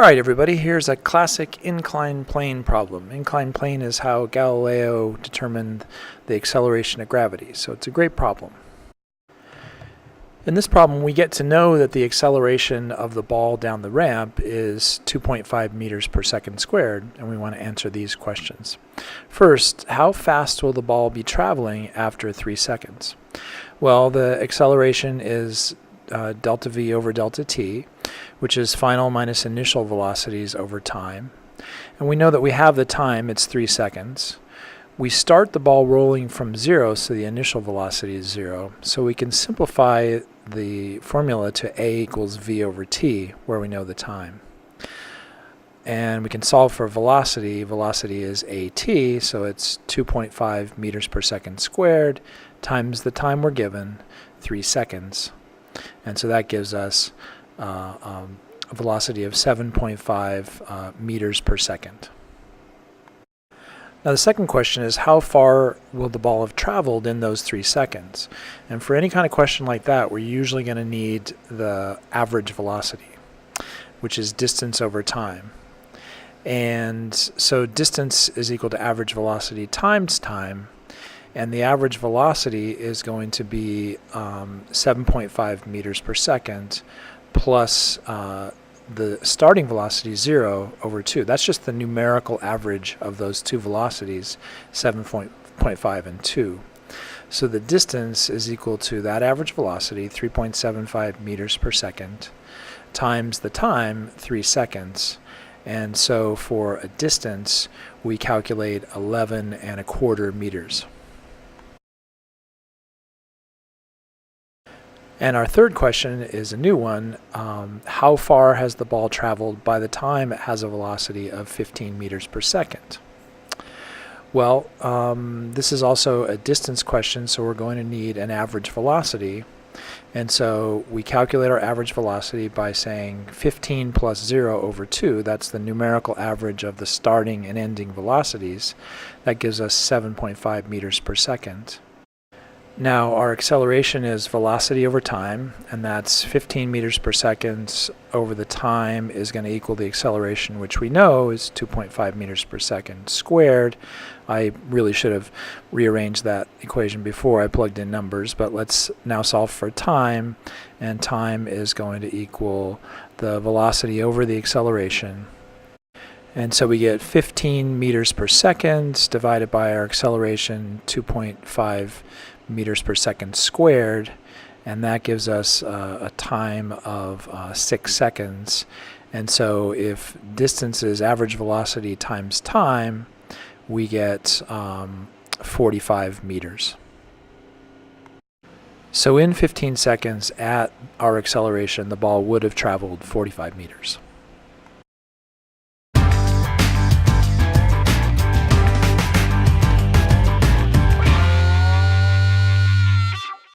Alright everybody, here's a classic inclined plane problem. Inclined plane is how Galileo determined the acceleration of gravity, so it's a great problem. In this problem we get to know that the acceleration of the ball down the ramp is 2.5 meters per second squared, and we want to answer these questions. First, how fast will the ball be traveling after 3 seconds? Well, the acceleration is delta v over delta t, which is final minus initial velocities over time. And we know that we have the time, it's 3 seconds. We start the ball rolling from 0, so the initial velocity is 0. So we can simplify the formula to a equals v over t, where we know the time. And we can solve for velocity. Velocity is at, so it's 2.5 meters per second squared times the time we're given, 3 seconds. And so that gives us a velocity of 7.5 meters per second. Now the second question is, how far will the ball have traveled in those 3 seconds? And for any kind of question like that, we're usually going to need the average velocity, which is distance over time. And so distance is equal to average velocity times time. And the average velocity is going to be 7.5 meters per second plus the starting velocity 0 over 2. That's just the numerical average of those two velocities, 7.5 and 2. So the distance is equal to that average velocity, 3.75 meters per second, times the time, 3 seconds. And so for a distance, we calculate 11.25 meters. And our third question is a new one. How far has the ball traveled by the time it has a velocity of 15 meters per second? Well, this is also a distance question, so we're going to need an average velocity. And so we calculate our average velocity by saying 15 plus 0 over 2. That's the numerical average of the starting and ending velocities. That gives us 7.5 meters per second. Now our acceleration is velocity over time, and that's 15 meters per second over the time is going to equal the acceleration, which we know is 2.5 meters per second squared. I really should have rearranged that equation before I plugged in numbers, but let's now solve for time, and time is going to equal the velocity over the acceleration. And so we get 15 meters per second divided by our acceleration, 2.5 meters per second squared, and that gives us a time of 6 seconds. And so if distance is average velocity times time, we get 45 meters. So in 15 seconds at our acceleration, the ball would have traveled 45 meters.